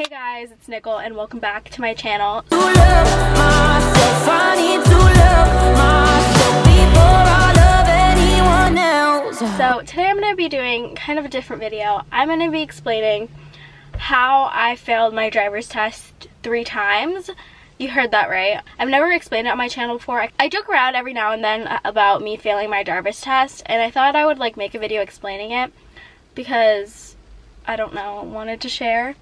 Hey guys, it's Nickel and welcome back to my channel. So today I'm going to be doing kind of a different video. I'm going to be explaining how I failed my driver's test 3 times. You heard that right. I've never explained it on my channel before. I joke around every now and then about me failing my driver's test, and I thought I would like make a video explaining it because I don't know, wanted to share.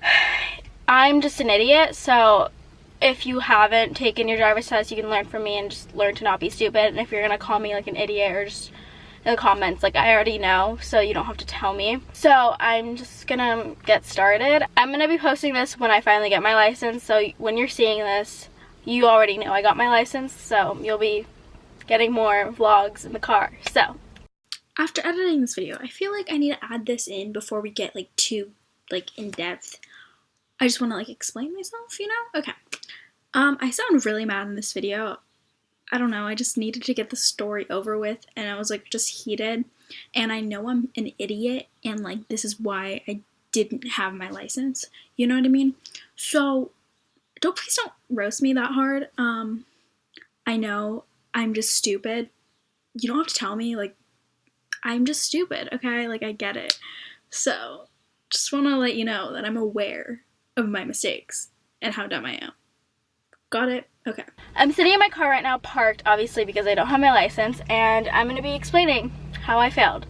I'm just an idiot, so if you haven't taken your driver's test, you can learn from me and just learn to not be stupid. And if you're gonna call me like an idiot or just in the comments, like I already know, so you don't have to tell me. So I'm just gonna get started. I'm gonna be posting this when I finally get my license, so when you're seeing this, you already know I got my license, so you'll be getting more vlogs in the car. So after editing this video, I feel like I need to add this in before we get like too in depth. I just want to like explain myself, you know? Okay. I sound really mad in this video. I don't know, I just needed to get the story over with, and I was like just heated, and I know I'm an idiot, and like this is why I didn't have my license, you know what I mean? So please don't roast me that hard. I know I'm just stupid. You don't have to tell me, like, I'm just stupid, okay? Like, I get it. So just want to let you know that I'm aware of my mistakes and how dumb I am. Got it? Okay. I'm sitting in my car right now, parked, obviously, because I don't have my license, and I'm going to be explaining how I failed.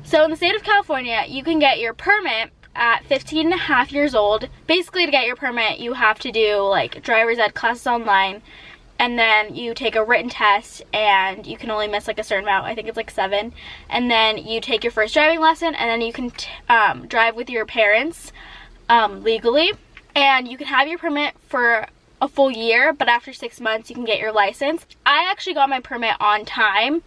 So in the state of California, you can get your permit at 15 and a half years old. Basically, to get your permit, you have to do like driver's ed classes online, and then you take a written test, and you can only miss like a certain amount. I think it's like 7. And then you take your first driving lesson, and then you can drive with your parents legally. And you can have your permit for a full year, but after 6 months you can get your license. I actually got my permit on time.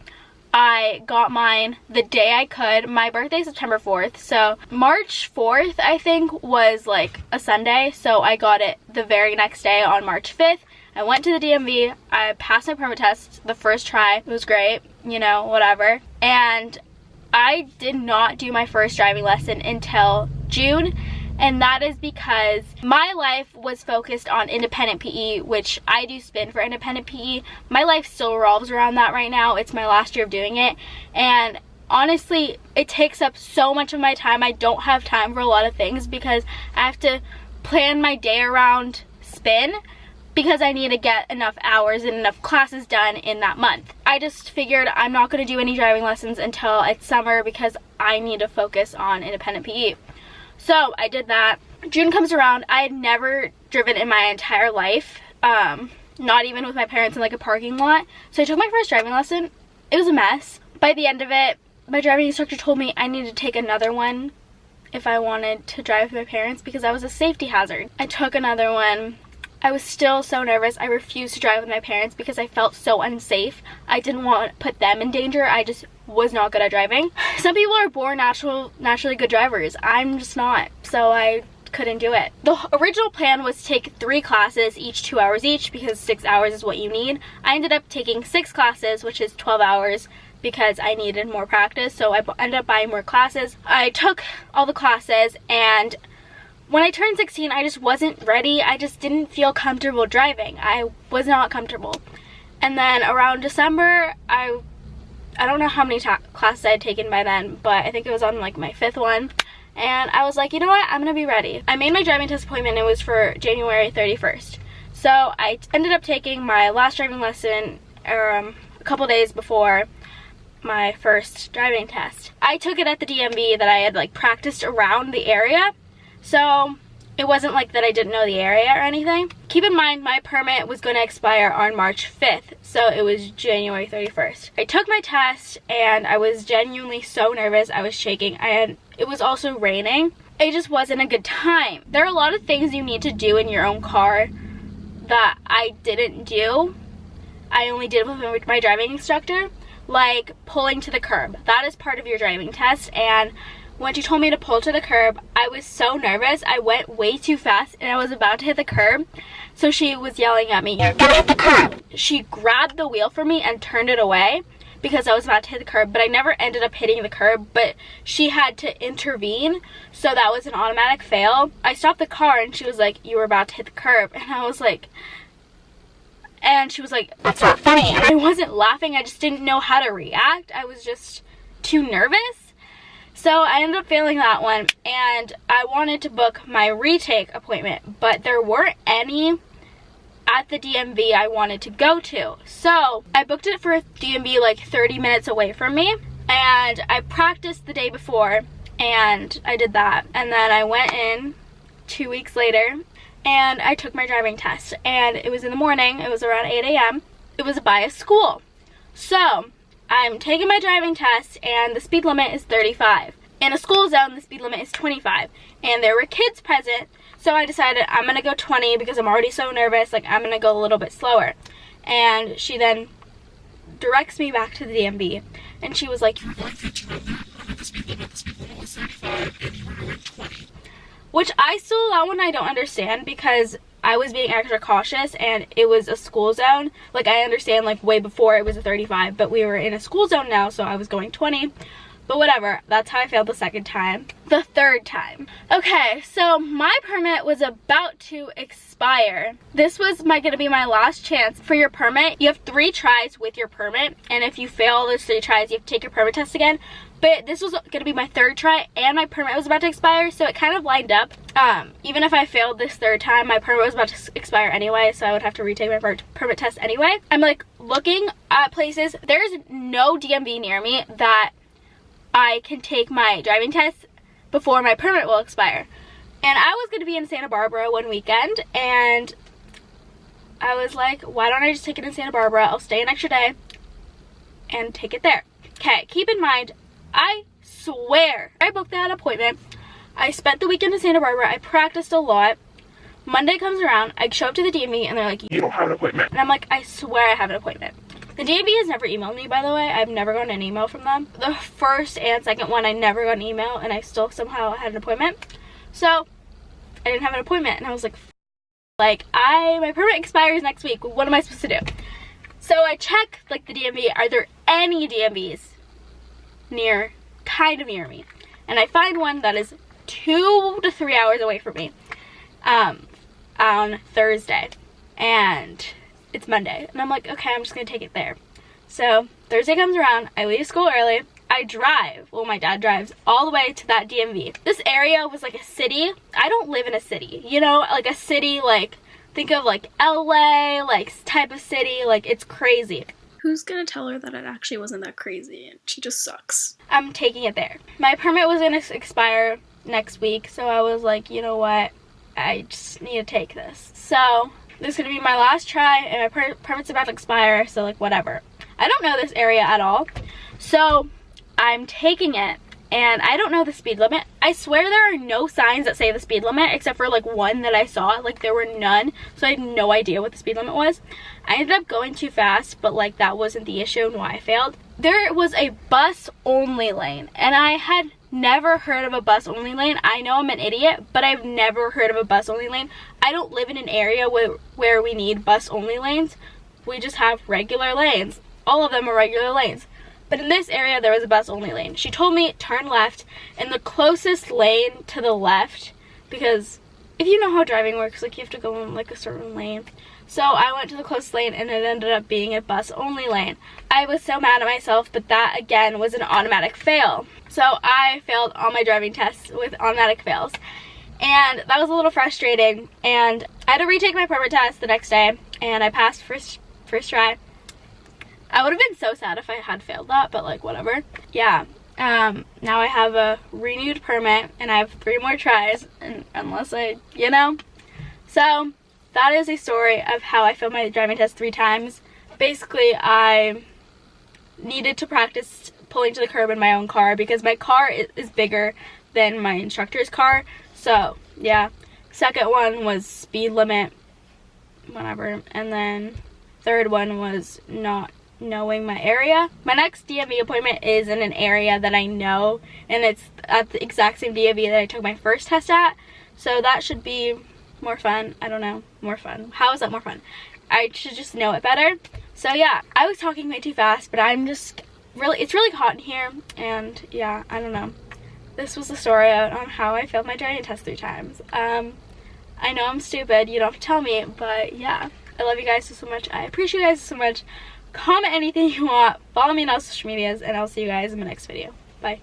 I got mine the day I could. My birthday is September 4th, so March 4th I think was like a Sunday, so I got it the very next day on March 5th. I went to the DMV, I passed my permit test the first try. It was great, you know, whatever. And I did not do my first driving lesson until June. And that is because my life was focused on independent PE, which I do spin for independent PE. My life still revolves around that right now. It's my last year of doing it. And honestly, it takes up so much of my time. I don't have time for a lot of things because I have to plan my day around spin because I need to get enough hours and enough classes done in that month. I just figured I'm not going to do any driving lessons until it's summer because I need to focus on independent PE. So I did that. June comes around. I had never driven in my entire life, not even with my parents in like a parking lot. So I took my first driving lesson. It was a mess. By the end of it, my driving instructor told me I needed to take another one if I wanted to drive with my parents because I was a safety hazard. I took another one. I was still so nervous. I refused to drive with my parents because I felt so unsafe. I didn't want to put them in danger. I just was not good at driving. Some people are born naturally good drivers. I'm just not, so I couldn't do it. The original plan was to take 3 classes, each 2 hours each, because 6 hours is what you need. I ended up taking 6 classes, which is 12 hours, because I needed more practice, so I ended up buying more classes. I took all the classes, and when I turned 16, I just wasn't ready. I just didn't feel comfortable driving. I was not comfortable. And then around December, I don't know how many classes I had taken by then, but I think it was on like my 5th one. And I was like, you know what, I'm gonna be ready. I made my driving test appointment, and it was for January 31st. So I ended up taking my last driving lesson a couple days before my first driving test. I took it at the DMV that I had like practiced around the area. So it wasn't like that I didn't know the area or anything. Keep in mind, my permit was going to expire on March 5th, so it was January 31st. I took my test, and I was genuinely so nervous. I was shaking. It was also raining. It just wasn't a good time. There are a lot of things you need to do in your own car that I didn't do. I only did with my driving instructor, like pulling to the curb. That is part of your driving test, and when she told me to pull to the curb, I was so nervous. I went way too fast, and I was about to hit the curb. So she was yelling at me, "You're gonna hit the curb." She grabbed the wheel from me and turned it away because I was about to hit the curb, but I never ended up hitting the curb, but she had to intervene, so that was an automatic fail. I stopped the car and she was like, you were about to hit the curb, and I was like, and she was like, that's not funny. And I wasn't laughing, I just didn't know how to react. I was just too nervous. So I ended up failing that one, and I wanted to book my retake appointment, but there weren't any at the DMV I wanted to go to. So I booked it for a DMV like 30 minutes away from me, and I practiced the day before, and I did that. And then I went in 2 weeks later, and I took my driving test, and it was in the morning. It was around 8 a.m. It was by a school. So I'm taking my driving test, and the speed limit is 35. In a school zone, the speed limit is 25, and there were kids present, so I decided I'm gonna go 20 because I'm already so nervous, like I'm gonna go a little bit slower. And she then directs me back to the DMV, and she was like, "You're going 50 right now, the speed limit was 35, and you were going 20. Which that one I don't understand, because I was being extra cautious and it was a school zone. Like, I understand like way before it was a 35, but we were in a school zone now, so I was going 20. But whatever, that's how I failed the second time. The third time. Okay, so my permit was about to expire. This was gonna be my last chance for your permit. You have 3 tries with your permit, and if you fail those 3 tries, you have to take your permit test again. But this was gonna be my 3rd try, and my permit was about to expire, so it kind of lined up. Even if I failed this 3rd time, my permit was about to expire anyway, so I would have to retake my permit test anyway. I'm like looking at places. There's no DMV near me that I can take my driving test before my permit will expire. And I was going to be in Santa Barbara one weekend, and I was like, why don't I just take it in Santa Barbara? I'll stay an extra day and take it there. Okay, keep in mind, I swear I booked that appointment. I spent the weekend in Santa Barbara. I practiced a lot. Monday comes around, I show up to the DMV, and they're like, you don't have an appointment. And I'm like, I swear I have an appointment. The DMV has never emailed me, by the way. I've never gotten an email from them. The first and second one, I never got an email, and I still somehow had an appointment. So I didn't have an appointment, and I was like, my permit expires next week. What am I supposed to do? So I check like the DMV. Are there any DMVs kind of near me? And I find one that is 2 to 3 hours away from me on Thursday, and it's Monday, and I'm like, okay, I'm just gonna take it there. So Thursday comes around, I leave school early, I drive, well, my dad drives all the way to that DMV. This area was like a city. I don't live in a city, you know, like a city, like think of like LA, like type of city, like it's crazy. Who's gonna tell her that it actually wasn't that crazy and she just sucks? I'm taking it there. My permit was gonna expire next week, so I was like, you know what, I just need to take this. So this is gonna be my last try, and my permit's about to expire, so like whatever. I don't know this area at all, so I'm taking it, and I don't know the speed limit. I swear there are no signs that say the speed limit, except for like one that I saw. Like there were none, so I had no idea what the speed limit was. I ended up going too fast, but like that wasn't the issue and why I failed. There was a bus only lane, and I had never heard of a bus only lane. I know I'm an idiot, but I've never heard of a bus only lane. I don't live in an area where we need bus only lanes. We just have regular lanes. All of them are regular lanes. But in this area, there was a bus only lane. She told me turn left in the closest lane to the left, because if you know how driving works, like you have to go in like a certain lane. So I went to the closest lane, and it ended up being a bus only lane. I was so mad at myself, but that again was an automatic fail. So I failed all my driving tests with automatic fails. And that was a little frustrating, and I had to retake my permit test the next day, and I passed first try. I would have been so sad if I had failed that, but like whatever. Yeah, now I have a renewed permit, and I have 3 more tries, and unless you know. So that is a story of how I failed my driving test 3 times. Basically, I needed to practice pulling to the curb in my own car, because my car is bigger than my instructor's car. So yeah, second one was speed limit, whatever, and then third one was not knowing my area. My next DMV appointment is in an area that I know, and it's at the exact same DMV that I took my first test at, so that should be more fun. I don't know, more fun. How is that more fun? I should just know it better. So yeah, I was talking way too fast, but I'm just it's really hot in here, and yeah, I don't know. This was the story on how I failed my driving test 3 times. I know I'm stupid, you don't have to tell me, but yeah, I love you guys so much. I appreciate you guys so much. Comment anything you want, follow me on all social medias, and I'll see you guys in my next video. Bye.